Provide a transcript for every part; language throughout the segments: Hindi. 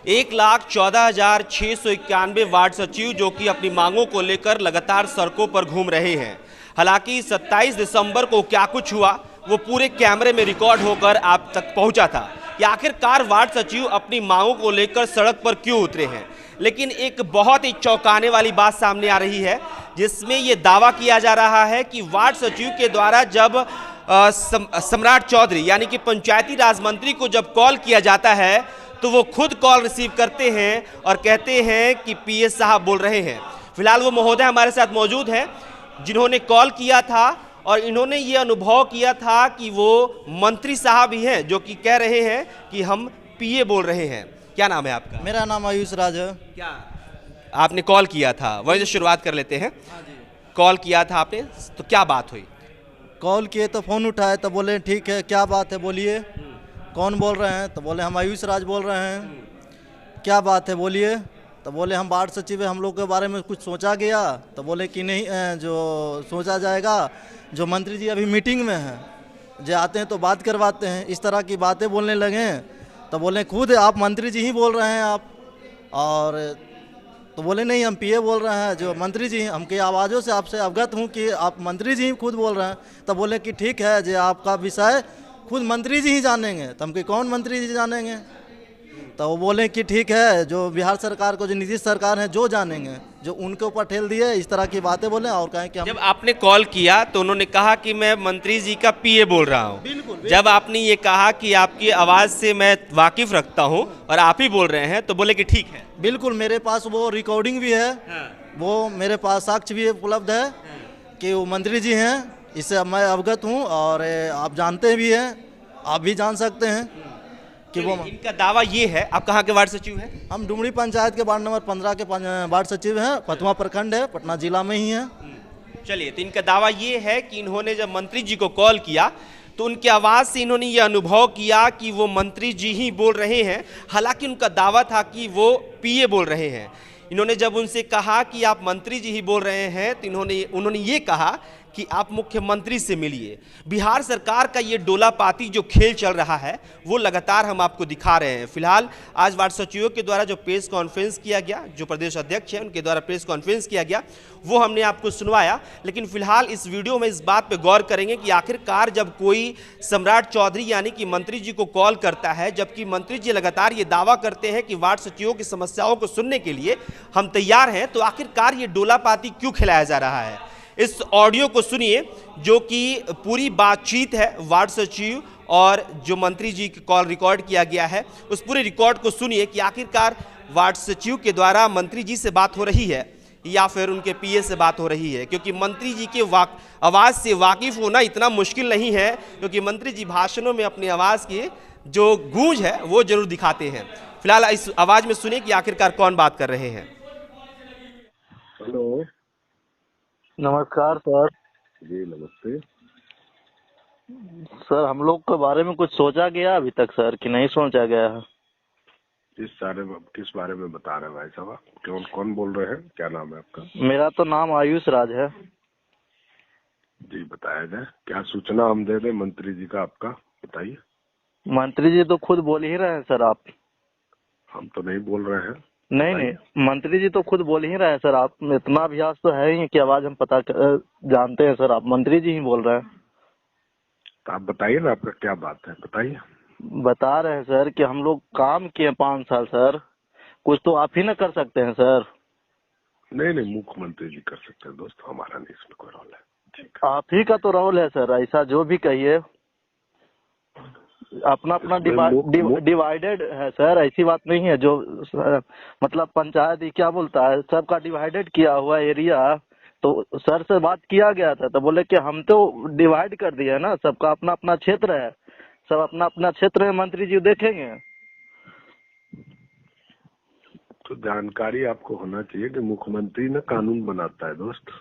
1,14,691 वार्ड सचिव जो कि अपनी मांगों को लेकर लगातार सड़कों पर घूम रहे हैं। हालांकि 27 दिसंबर को क्या कुछ हुआ वो पूरे कैमरे में रिकॉर्ड होकर आप तक पहुंचा था कि आखिरकार वार्ड सचिव अपनी मांगों को लेकर सड़क पर क्यों उतरे हैं। लेकिन एक बहुत ही चौंकाने वाली बात सामने आ रही है, जिसमें ये दावा किया जा रहा है कि वार्ड सचिव के द्वारा जब सम्राट चौधरी यानी कि पंचायती राज मंत्री को जब कॉल किया जाता है तो वो खुद कॉल रिसीव करते हैं और कहते हैं कि पीएस साहब बोल रहे हैं। फिलहाल वो महोदय हमारे साथ मौजूद हैं जिन्होंने कॉल किया था और इन्होंने ये अनुभव किया था कि वो मंत्री साहब ही हैं जो कि कह रहे हैं कि हम पीए बोल रहे हैं। क्या नाम है आपका? मेरा नाम आयुष राज है। क्या आपने कॉल किया था? वहीं से शुरुआत कर लेते हैं। हाँ जी। कॉल किया था आपने तो क्या बात हुई? कॉल किए तो फ़ोन उठाए तो बोले ठीक है, क्या बात है बोलिए। कौन बोल रहे हैं? तो बोले हम आयुष राज बोल रहे हैं। क्या बात है बोलिए। तो बोले हम वार्ड सचिव है, हम लोग के बारे में कुछ सोचा गया? तो बोले कि नहीं, जो सोचा जाएगा, जो मंत्री जी अभी मीटिंग में हैं, जो आते हैं तो बात करवाते हैं, इस तरह की बातें बोलने लगे। तो बोले खुद आप मंत्री जी ही बोल रहे हैं आप। और तो बोले नहीं, हम पीए बोल रहे हैं, जो मंत्री जी, हमकी आवाज़ों से आपसे अवगत हूँ कि आप मंत्री जी ही खुद बोल रहे हैं। तो बोले कि ठीक है, जो आपका विषय खुद मंत्री जी ही जानेंगे। तो हमके कौन मंत्री जी जानेंगे? तो वो बोले कि ठीक है, जो बिहार सरकार को, जो नीतीश सरकार है, जो जानेंगे, जो उनके ऊपर ठेल दिए, इस तरह की बातें बोले। और कहें कि हम जब आपने कॉल किया तो उन्होंने कहा कि मैं मंत्री जी का पीए बोल रहा हूँ। बिल्कुल। जब आपने ये कहा कि आपकी आवाज़ से मैं वाकिफ रखता हूँ और आप ही बोल रहे हैं तो बोले कि ठीक है। बिल्कुल, मेरे पास वो रिकॉर्डिंग भी है। वो मेरे पास साक्ष्य भी उपलब्ध है कि वो मंत्री जी हैं, इससे मैं अवगत हूँ। और आप जानते भी हैं, आप भी जान सकते हैं कि वो इनका दावा ये है। आप कहाँ के वार्ड सचिव हैं? हम डुमरी पंचायत के वार्ड नंबर 15 के वार्ड सचिव हैं। पतवा प्रखंड है, पटना जिला में ही है। चलिए, तो इनका दावा ये है कि इन्होंने जब मंत्री जी को कॉल किया तो उनकी आवाज़ से इन्होंने ये अनुभव किया कि वो मंत्री जी ही बोल रहे हैं। हालांकि उनका दावा था कि वो पीए बोल रहे हैं। इन्होंने जब उनसे कहा कि आप मंत्री जी ही बोल रहे हैं तो उन्होंने ये कहा कि आप मुख्यमंत्री से मिलिए। बिहार सरकार का ये डोलापाती जो खेल चल रहा है वो लगातार हम आपको दिखा रहे हैं। फिलहाल आज वार्ड सचिवों के द्वारा जो प्रेस कॉन्फ्रेंस किया गया, जो प्रदेश अध्यक्ष हैं उनके द्वारा प्रेस कॉन्फ्रेंस किया गया, वो हमने आपको सुनवाया। लेकिन फिलहाल इस वीडियो में इस बात पर गौर करेंगे कि आखिरकार जब कोई सम्राट चौधरी यानी कि मंत्री जी को कॉल करता है, जबकि मंत्री जी लगातार ये दावा करते हैं कि वार्ड सचिवों की समस्याओं को सुनने के लिए हम तैयार हैं, तो आखिरकार ये डोलापाती क्यों खिलाया जा रहा है। इस ऑडियो को सुनिए जो कि पूरी बातचीत है वार्ड सचिव और जो मंत्री जी की कॉल रिकॉर्ड किया गया है, उस पूरे रिकॉर्ड को सुनिए कि आखिरकार वार्ड सचिव के द्वारा मंत्री जी से बात हो रही है या फिर उनके पीए से बात हो रही है। क्योंकि मंत्री जी के आवाज़ से वाकिफ होना इतना मुश्किल नहीं है, क्योंकि मंत्री जी भाषणों में अपनी आवाज़ की जो गूंज है वो जरूर दिखाते हैं। फिलहाल इस आवाज़ में सुनिए कि आखिरकार कौन बात कर रहे हैं। हेलो, नमस्कार सर। जी नमस्ते। सर हम लोग के बारे में कुछ सोचा गया अभी तक सर कि नहीं सोचा गया है? किस बारे में बता रहे हैं भाई साहब? आप कौन बोल रहे हैं? क्या नाम है आपका? मेरा तो नाम आयुष राज है। जी बताया जाए, क्या सूचना हम दे दें मंत्री जी का? आपका बताइए। मंत्री जी तो खुद बोल ही रहे हैं सर। आप? हम तो नहीं बोल रहे हैं। नहीं, मंत्री जी तो खुद बोल ही रहे हैं सर। आप इतना अभ्यास तो है ही कि आवाज हम जानते हैं सर। आप मंत्री जी ही बोल रहे हैं। तो आप बताइए ना, आपका क्या बात है, बताइए। बता रहे हैं सर कि हम लोग काम किए 5 साल सर, कुछ तो आप ही ना कर सकते हैं सर। नहीं, मुख्यमंत्री जी कर सकते हैं दोस्त, हमारा नहीं इसमें कोई रोल है। ठीक है, आप ही का तो रोल है सर। ऐसा जो भी कहिए, अपना अपना डिवाइडेड है सर। ऐसी बात नहीं है। जो मतलब पंचायत क्या बोलता है, सबका डिवाइडेड किया हुआ एरिया। तो सर से बात किया गया था तो बोले कि हम तो डिवाइड कर दिए ना, सबका अपना अपना क्षेत्र है, सब अपना अपना क्षेत्र में मंत्री जी देखेंगे। तो जानकारी आपको होना चाहिए कि मुख्यमंत्री ना कानून बनाता है दोस्त।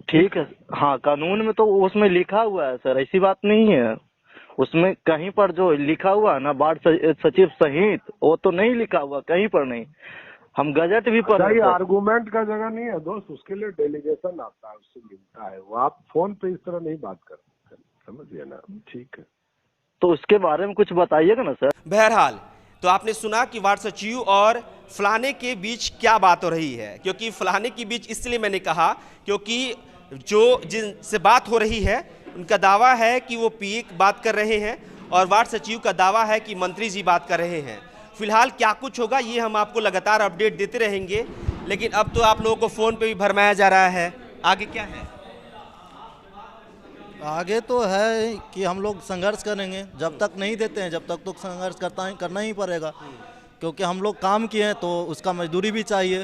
ठीक है, हाँ कानून में तो उसमें लिखा हुआ है सर, ऐसी बात नहीं है। उसमें कहीं पर जो लिखा हुआ है ना वार्ड सचिव सहित, वो तो नहीं लिखा हुआ कहीं पर नहीं। हम गजट भी पढ़े। आर्गुमेंट का जगह नहीं है दोस्त, उसके लिए डेलीगेशन आता है, उससे मिलता है वो। आप फोन पे इस तरह नहीं बात कर सकते, समझिए ना। ठीक है, तो उसके बारे में कुछ बताइएगा ना सर। बहरहाल तो आपने सुना कि वार्ड सचिव और फलाने के बीच क्या बात हो रही है, क्योंकि फलाने के बीच इसलिए मैंने कहा क्योंकि जो जिनसे बात हो रही है उनका दावा है कि वो पीए बात कर रहे हैं और वार्ड सचिव का दावा है कि मंत्री जी बात कर रहे हैं। फिलहाल क्या कुछ होगा ये हम आपको लगातार अपडेट देते रहेंगे, लेकिन अब तो आप लोगों को फ़ोन पे भी भरमाया जा रहा है, आगे क्या है? आगे तो है कि हम लोग संघर्ष करेंगे, जब तक नहीं देते हैं जब तक तो संघर्ष करना ही पड़ेगा, क्योंकि हम लोग काम किए हैं तो उसका मजदूरी भी चाहिए।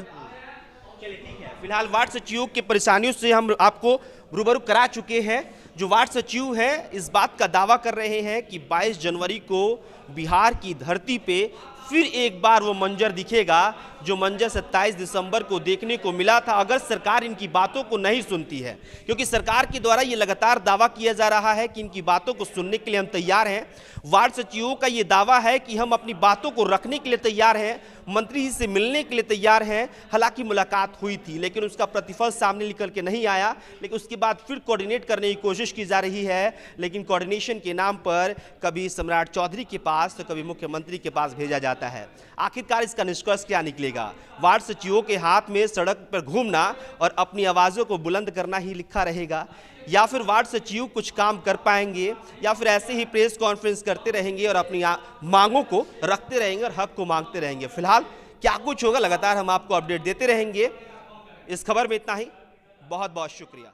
फिलहाल वार्ड सचिव की परेशानियों से हम आपको रूबरू करा चुके हैं। जो वार्ड सचिव हैं इस बात का दावा कर रहे हैं कि 22 जनवरी को बिहार की धरती पे फिर एक बार वो मंजर दिखेगा जो मंजर 27 दिसंबर को देखने को मिला था, अगर सरकार इनकी बातों को नहीं सुनती है। क्योंकि सरकार के द्वारा ये लगातार दावा किया जा रहा है कि इनकी बातों को सुनने के लिए हम तैयार हैं। वार्ड सचिवों का ये दावा है कि हम अपनी बातों को रखने के लिए तैयार हैं, मंत्री जी से मिलने के लिए तैयार हैं। हालांकि मुलाकात हुई थी लेकिन उसका प्रतिफल सामने निकल के नहीं आया, लेकिन उसके बाद फिर कोऑर्डिनेट करने की कोशिश की जा रही है, लेकिन कोऑर्डिनेशन के नाम पर कभी सम्राट चौधरी के पास तो कभी मुख्यमंत्री के पास भेजा जाता है। आखिरकार इसका निष्कर्ष क्या निकलेगा? वार्ड सचिवों के हाथ में सड़क पर घूमना और अपनी आवाज़ों को बुलंद करना ही लिखा रहेगा, या फिर वार्ड सचिव कुछ काम कर पाएंगे, या फिर ऐसे ही प्रेस कॉन्फ्रेंस करते रहेंगे और अपनी मांगों को रखते रहेंगे और हक को मांगते रहेंगे। फिलहाल क्या कुछ होगा लगातार हम आपको अपडेट देते रहेंगे। इस खबर में इतना ही, बहुत बहुत शुक्रिया।